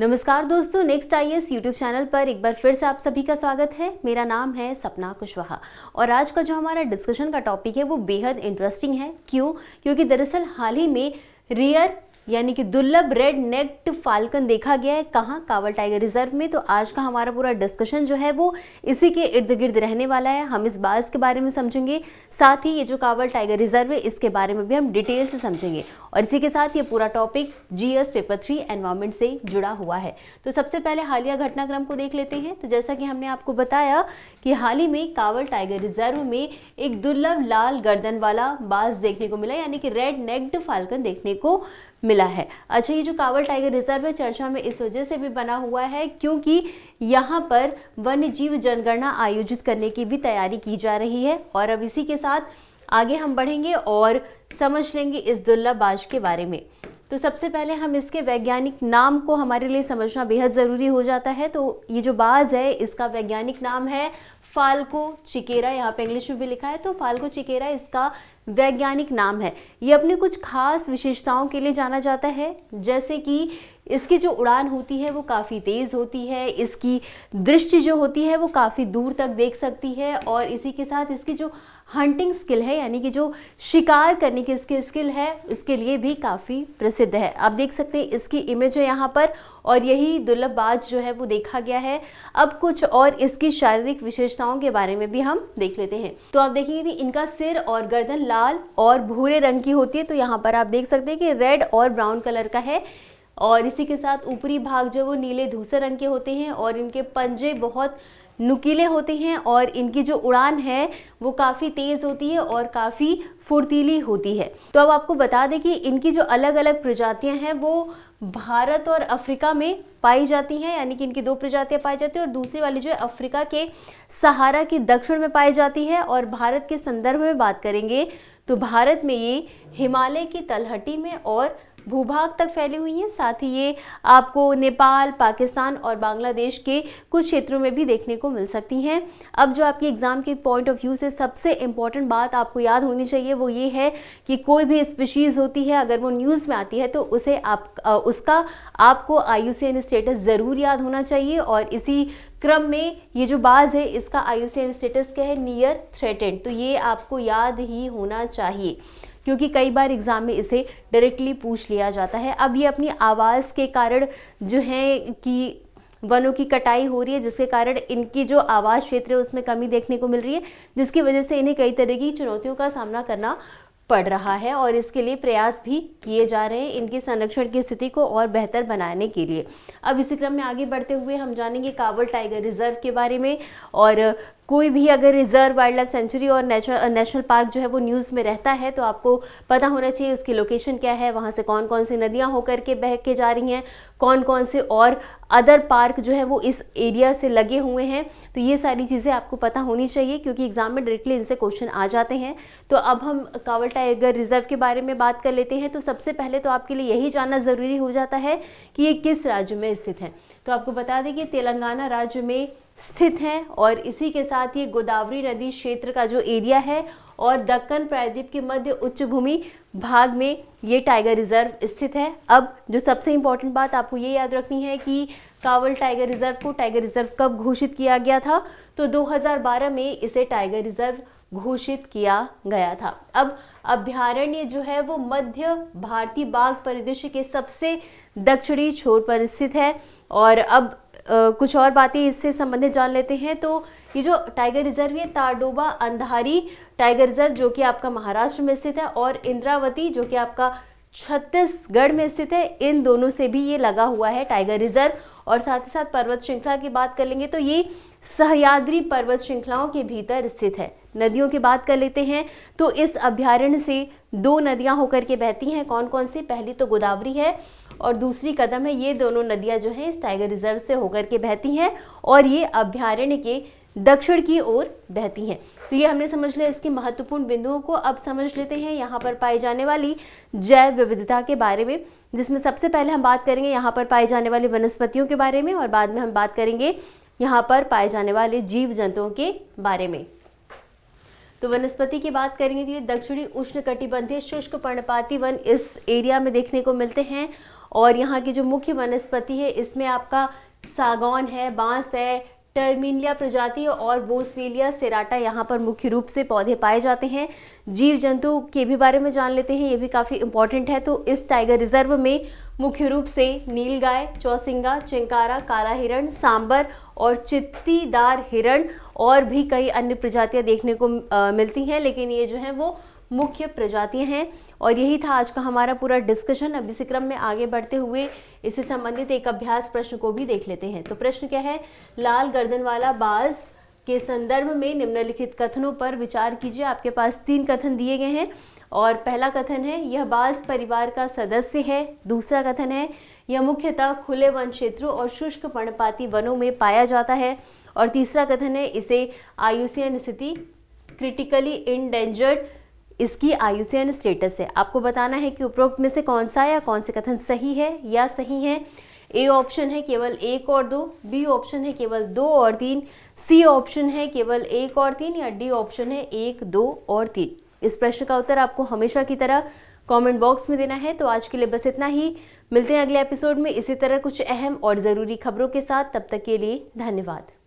नमस्कार दोस्तों, next IAS YouTube channel पर एक बार फिर से आप सभी का स्वागत है। मेरा नाम है सपना कुशवाहा और आज का जो हमारा डिस्कशन का टॉपिक है वो बेहद इंटरेस्टिंग है। क्यों? क्योंकि दरअसल हाल ही में रेयर यानी कि दुर्लभ रेड नेक्ड फाल्कन देखा गया है। कहाँ? कावल टाइगर रिजर्व में। तो आज का हमारा पूरा डिस्कशन जो है वो इसी के इर्द गिर्द रहने वाला है। हम इस बात के बारे में समझेंगे, साथ ही ये जो कावल टाइगर रिजर्व है इसके बारे में भी हम डिटेल से समझेंगे और इसी के साथ ये पूरा टॉपिक जीएस पेपर 3 एनवायरमेंट से जुड़ा हुआ है। तो सबसे पहले हालिया घटनाक्रम को देख लेते हैं। तो जैसा कि हमने आपको बताया कि हाल ही में कावल टाइगर रिजर्व में एक दुर्लभ लाल गर्दन वाला बाज देखने को मिला, यानी कि रेड नेक्ड फाल्कन देखने को मिला है। अच्छा, ये जो कावल टाइगर रिजर्व है चर्चा में इस वजह से भी बना हुआ है क्योंकि यहाँ पर वन्य जीव जनगणना आयोजित करने की भी तैयारी की जा रही है। और अब इसी के साथ आगे हम बढ़ेंगे और समझ लेंगे इस दुर्लभ बाज के बारे में। तो सबसे पहले हम इसके वैज्ञानिक नाम को हमारे लिए समझना बेहद ज़रूरी हो जाता है। तो ये जो बाज है इसका वैज्ञानिक नाम है फाल्को चिकेरा। यहाँ पे इंग्लिश में भी लिखा है, तो फाल्को चिकेरा इसका वैज्ञानिक नाम है। ये अपने कुछ खास विशेषताओं के लिए जाना जाता है, जैसे कि इसकी जो उड़ान होती है वो काफ़ी तेज़ होती है, इसकी दृष्टि जो होती है वो काफ़ी दूर तक देख सकती है और इसी के साथ इसकी जो हंटिंग स्किल है यानी कि जो शिकार करने की इसकी स्किल है इसके लिए भी काफ़ी प्रसिद्ध है। आप देख सकते हैं इसकी इमेज है यहाँ पर और यही दुर्लभ बाज जो है वो देखा गया है। अब कुछ और इसकी शारीरिक विशेषताओं के बारे में भी हम देख लेते हैं। तो आप देखेंगे कि इनका सिर और गर्दन लाल और भूरे रंग की होती है। तो यहाँ पर आप देख सकते हैं कि रेड और ब्राउन कलर का है और इसी के साथ ऊपरी भाग जो वो नीले धूसर रंग के होते हैं और इनके पंजे बहुत नुकीले होते हैं और इनकी जो उड़ान है वो काफ़ी तेज़ होती है और काफ़ी फुर्तीली होती है। तो अब आपको बता दें कि इनकी जो अलग अलग प्रजातियां हैं वो भारत और अफ्रीका में पाई जाती हैं, यानी कि इनकी 2 प्रजातियां पाई जाती हैं और दूसरी वाली जो है अफ्रीका के सहारा के दक्षिण में पाई जाती है। और भारत के संदर्भ में बात करेंगे तो भारत में ये हिमालय की तलहटी में और भूभाग तक फैली हुई हैं। साथ ही ये आपको नेपाल, पाकिस्तान और बांग्लादेश के कुछ क्षेत्रों में भी देखने को मिल सकती हैं। अब जो आपकी एग्जाम के पॉइंट ऑफ व्यू से सबसे इम्पॉर्टेंट बात आपको याद होनी चाहिए वो ये है कि कोई भी स्पीशीज़ होती है अगर वो न्यूज़ में आती है तो उसे उसका आपको IUCN स्टेटस ज़रूर याद होना चाहिए। और इसी क्रम में ये जो बाज है इसका IUCN स्टेटस क्या है? Near threatened. तो ये आपको याद ही होना चाहिए क्योंकि कई बार एग्जाम में इसे डायरेक्टली पूछ लिया जाता है। अब ये अपनी आवाज़ के कारण जो है कि वनों की कटाई हो रही है, जिसके कारण इनकी जो आवास क्षेत्र है उसमें कमी देखने को मिल रही है, जिसकी वजह से इन्हें कई तरह की चुनौतियों का सामना करना पड़ रहा है और इसके लिए प्रयास भी किए जा रहे हैं इनके संरक्षण की स्थिति को और बेहतर बनाने के लिए। अब इसी क्रम में आगे बढ़ते हुए हम जानेंगे कावल टाइगर रिजर्व के बारे में। और कोई भी अगर रिजर्व, वाइल्ड लाइफ सेंचुरी और नेशनल पार्क जो है वो न्यूज़ में रहता है तो आपको पता होना चाहिए उसकी लोकेशन क्या है, वहाँ से कौन कौन सी नदियाँ होकर के बह के जा रही हैं, कौन कौन से और अदर पार्क जो है वो इस एरिया से लगे हुए हैं। तो ये सारी चीज़ें आपको पता होनी चाहिए क्योंकि एग्जाम में डायरेक्टली इनसे क्वेश्चन आ जाते हैं। तो अब हम कावल टाइगर रिजर्व के बारे में बात कर लेते हैं। तो सबसे पहले तो आपके लिए यही जानना ज़रूरी हो जाता है कि ये किस राज्य में स्थित है। तो आपको बता दें कि तेलंगाना राज्य में स्थित है और इसी के साथ ये गोदावरी नदी क्षेत्र का जो एरिया है और दक्कन प्रायद्वीप के मध्य उच्च भूमि भाग में ये टाइगर रिजर्व स्थित है। अब जो सबसे इम्पोर्टेंट बात आपको ये याद रखनी है कि कावल टाइगर रिजर्व को टाइगर रिजर्व कब घोषित किया गया था? तो 2012 में इसे टाइगर रिजर्व घोषित किया गया था। अब अभ्यारण्य जो है वो मध्य भारतीय बाघ परिदृश्य के सबसे दक्षिणी छोर पर स्थित है। और अब कुछ और बातें इससे संबंधित जान लेते हैं। तो ये जो टाइगर रिजर्व है ताडोबा अंधारी टाइगर रिजर्व जो कि आपका महाराष्ट्र में स्थित है और इंद्रावती जो कि आपका छत्तीसगढ़ में स्थित है, इन दोनों से भी ये लगा हुआ है टाइगर रिजर्व। और साथ ही साथ पर्वत श्रृंखला की बात कर लेंगे तो ये सह्याद्री पर्वत श्रृंखलाओं के भीतर स्थित है। नदियों की बात कर लेते हैं तो इस अभ्यारण्य से 2 नदियां होकर के बहती हैं। कौन कौन सी? पहली तो गोदावरी है और दूसरी कदम है। ये दोनों नदियां जो हैं इस टाइगर रिजर्व से होकर के बहती हैं और ये अभ्यारण्य के दक्षिण की ओर बहती हैं। तो ये हमने समझ लिया इसकी महत्वपूर्ण बिंदुओं को। अब समझ लेते हैं यहाँ पर पाई जाने वाली जैव विविधता के बारे में, जिसमें सबसे पहले हम बात करेंगे यहाँ पर पाई जाने वाली वनस्पतियों के बारे में और बाद में हम बात करेंगे यहाँ पर पाए जाने वाले जीव जंतुओं के बारे में। तो वनस्पति की बात करेंगे तो ये दक्षिणी उष्णकटिबंधीय शुष्क पर्णपाती वन इस एरिया में देखने को मिलते हैं और यहाँ की जो मुख्य वनस्पति है इसमें आपका सागौन है, बांस है, टर्मिनिया प्रजाति और बोसवेलिया सेराटा यहाँ पर मुख्य रूप से पौधे पाए जाते हैं। जीव जंतु के भी बारे में जान लेते हैं, ये भी काफ़ी इंपॉर्टेंट है। तो इस टाइगर रिजर्व में मुख्य रूप से नीलगाय, चौसिंगा, चिंकारा, काला हिरण, सांबर और चित्तीदार हिरण और भी कई अन्य प्रजातियां देखने को मिलती हैं, लेकिन ये जो है वो मुख्य प्रजातियां हैं। और यही था आज का हमारा पूरा डिस्कशन। अब इसी क्रम में आगे बढ़ते हुए इससे संबंधित एक अभ्यास प्रश्न को भी देख लेते हैं। तो प्रश्न क्या है, लाल गर्दन वाला बाज के संदर्भ में निम्नलिखित कथनों पर विचार कीजिए। आपके पास 3 कथन दिए गए हैं और पहला कथन है यह बाज परिवार का सदस्य है। दूसरा कथन है यह मुख्यतः खुले वन क्षेत्रों और शुष्क पर्णपाती वनों में पाया जाता है। और तीसरा कथन है इसे IUCN स्थिति क्रिटिकली इंडेंजर्ड इसकी IUCN स्टेटस है। आपको बताना है कि उपरोक्त में से कौन सा या कौन से कथन सही है या सही है। ए ऑप्शन है केवल 1 और 2, बी ऑप्शन है केवल 2 और 3, सी ऑप्शन है केवल 1 और 3 या डी ऑप्शन है 1, 2 और 3। इस प्रश्न का उत्तर आपको हमेशा की तरह कमेंट बॉक्स में देना है। तो आज के लिए बस इतना ही। मिलते हैं अगले एपिसोड में इसी तरह कुछ अहम और ज़रूरी खबरों के साथ। तब तक के लिए धन्यवाद।